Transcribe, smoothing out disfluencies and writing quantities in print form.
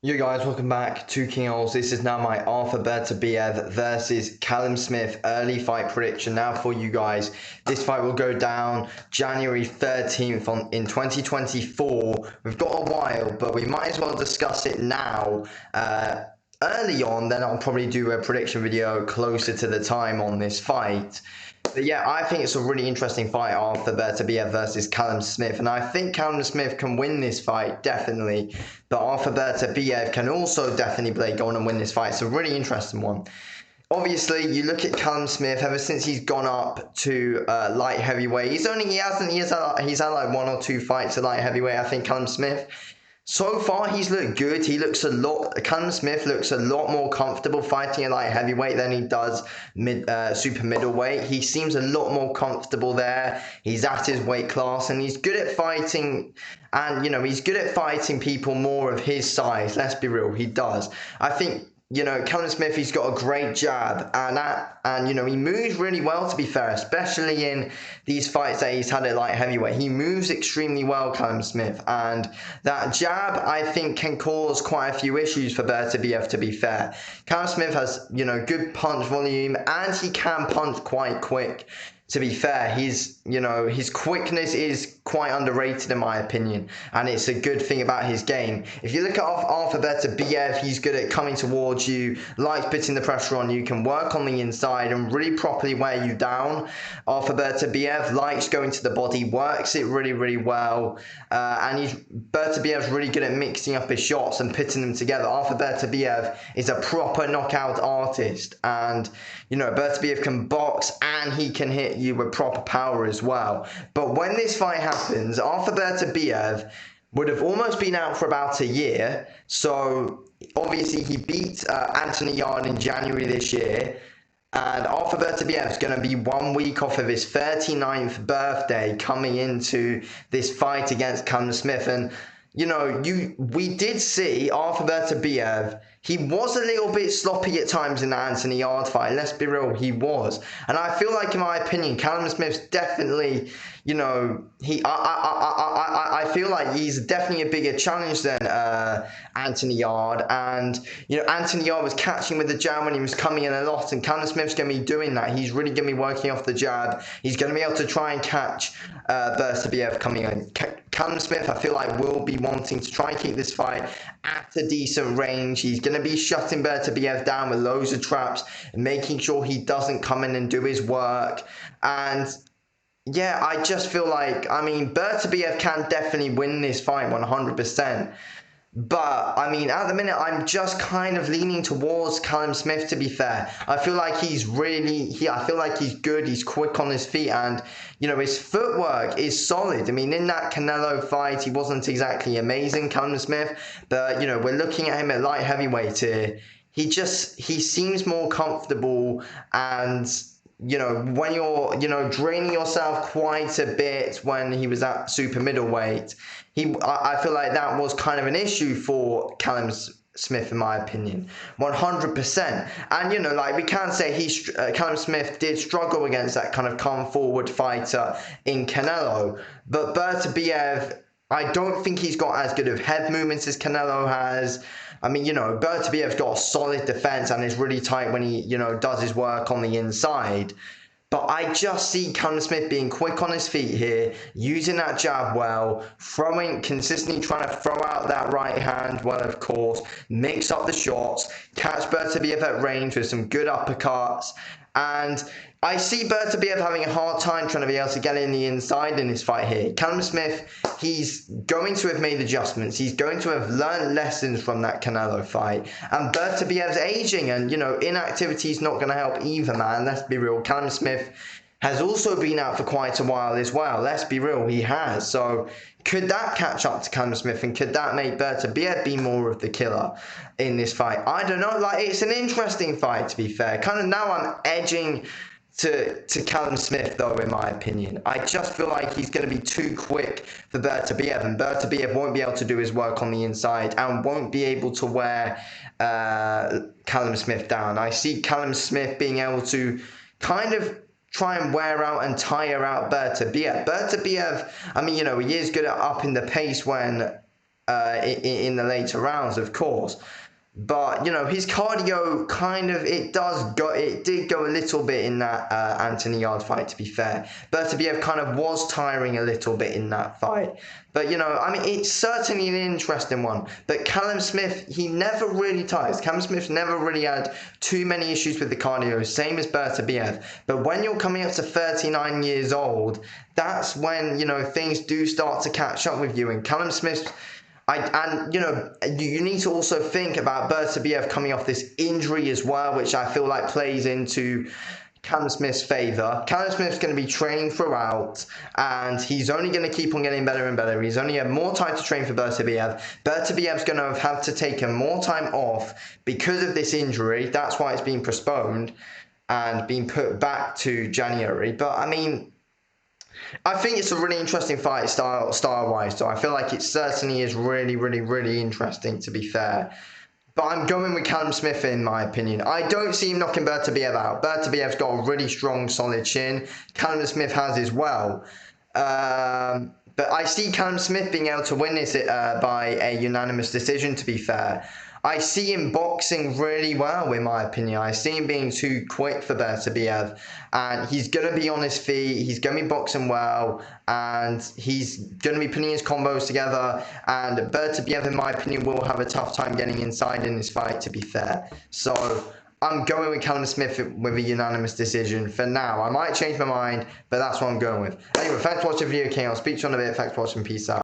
Yo guys, welcome back to King Ols. This is now my Arthur Beterbiev versus Calum Smith early fight prediction. Now for you guys, this fight will go down January 13th in 2024. We've got a while, but we might as well discuss it now. Early on, then I'll probably do a prediction video closer to the time on this fight. But yeah, I think it's a really interesting fight, Arthur Beterbiev versus Calum Smith. And I think Calum Smith can win this fight, definitely. But Arthur Beterbiev can also definitely go on and win this fight. It's a really interesting one. Obviously, you look at Calum Smith. Ever since he's gone up to light heavyweight, he's had like one or two fights at light heavyweight. I think Calum Smith. So far, he's looked good. Calum Smith looks a lot more comfortable fighting at light heavyweight than he does super middleweight. He seems a lot more comfortable there. He's at his weight class and he's good at fighting. And, he's good at fighting people more of his size. Let's be real, he does. I think, Calum Smith, he's got a great jab, and he moves really well, to be fair, especially in these fights that he's had at light heavyweight. He moves extremely well, Calum Smith, and that jab, I think, can cause quite a few issues for Beterbiev, to be fair. Calum Smith has, good punch volume, and he can punch quite quick. To be fair, his quickness is quite underrated in my opinion, and it's a good thing about his game. If you look at Arthur Beterbiev, he's good at coming towards you, likes putting the pressure on you, can work on the inside and really properly wear you down. Arthur Beterbiev likes going to the body, works it really, really well, and Beterbiev's really good at mixing up his shots and putting them together. Arthur Beterbiev is a proper knockout artist, and Beterbiev can box and he can hit you with proper power as well. But when this fight happens, Arthur Beterbiev would have almost been out for about a year. So obviously he beat Anthony Yarde in January this year. And Arthur Beterbiev is going to be 1 week off of his 39th birthday coming into this fight against Calum Smith. And we did see Arthur Beterbiev. He was a little bit sloppy at times in the Anthony Yarde fight. Let's be real, he was. And I feel like, in my opinion, Calum Smith's definitely, I feel like he's definitely a bigger challenge than Anthony Yarde. And, Anthony Yarde was catching with the jab when he was coming in a lot. And Calum Smith's going to be doing that. He's really going to be working off the jab. He's going to be able to try and catch Beterbiev coming in. Calum Smith, I feel like, will be wanting to try and keep this fight at a decent range. He's going to be shutting Beterbiev down with loads of traps and making sure he doesn't come in and do his work. And yeah, I just feel like, Beterbiev can definitely win this fight 100%. But, at the minute, I'm just kind of leaning towards Calum Smith, to be fair. I feel like he's good, he's quick on his feet, and, his footwork is solid. In that Canelo fight, he wasn't exactly amazing, Calum Smith, but, we're looking at him at light heavyweight here. He seems more comfortable, and when you're, draining yourself quite a bit when he was at super middleweight, I feel like that was kind of an issue for Calum Smith, in my opinion, 100%. And, we can say Calum Smith did struggle against that kind of come forward fighter in Canelo, but Beterbiev, I don't think he's got as good of head movements as Canelo has. Beterbiev's got a solid defense and is really tight when he, does his work on the inside. But I just see Calum Smith being quick on his feet here, using that jab well, consistently trying to throw out that right hand well, of course, mix up the shots, catch Beterbiev at range with some good uppercuts. And I see Beterbiev having a hard time trying to be able to get in the inside in this fight here. Calum Smith, he's going to have made adjustments. He's going to have learned lessons from that Canelo fight. And Beterbiev's aging, and, inactivity is not going to help either, man. Let's be real. Calum Smith has also been out for quite a while as well. Let's be real, he has. So could that catch up to Calum Smith, and could that make Beterbiev be more of the killer in this fight? I don't know. It's an interesting fight, to be fair. Kind of now I'm edging to Calum Smith, though, in my opinion. I just feel like he's going to be too quick for Beterbiev, and Beterbiev won't be able to do his work on the inside and won't be able to wear Calum Smith down. I see Calum Smith being able to kind of try and wear out and tire out Beterbiev. Beterbiev, he is good at upping the pace when in the later rounds, of course. But you know, his cardio kind of it did go a little bit in that Anthony Yarde fight, to be fair. Beterbiev kind of was tiring a little bit in that fight. But you know, I mean, it's certainly an interesting one. But Calum Smith, he never really tires. Calum Smith never really had too many issues with the cardio, same as Beterbiev. But when you're coming up to 39 years old, that's when, you know, things do start to catch up with you. And Calum Smith, and you know, you need to also think about Beterbiev coming off this injury as well, which I feel like plays into Calum Smith's favour. Calum Smith's going to be training throughout, and he's only going to keep on getting better and better. He's only had more time to train for Beterbiev. Beterbiev's going to have had to take more time off because of this injury. That's why it's been postponed and been put back to January. But I mean, I think it's a really interesting fight style-wise, so I feel like it certainly is really, really, really interesting, to be fair. But I'm going with Calum Smith, in my opinion. I don't see him knocking Beterbiev out. Beterbiev's got a really strong, solid chin. Calum Smith has as well. But I see Calum Smith being able to win this by a unanimous decision, to be fair. I see him boxing really well, in my opinion. I see him being too quick for Beterbiev, and he's going to be on his feet, he's going to be boxing well, and he's going to be putting his combos together, and Beterbiev, in my opinion, will have a tough time getting inside in this fight, to be fair. So I'm going with Calum Smith with a unanimous decision for now. I might change my mind, but that's what I'm going with. Anyway, thanks for watching the video, King. I'll speak to you in a bit. Thanks for watching. Peace out.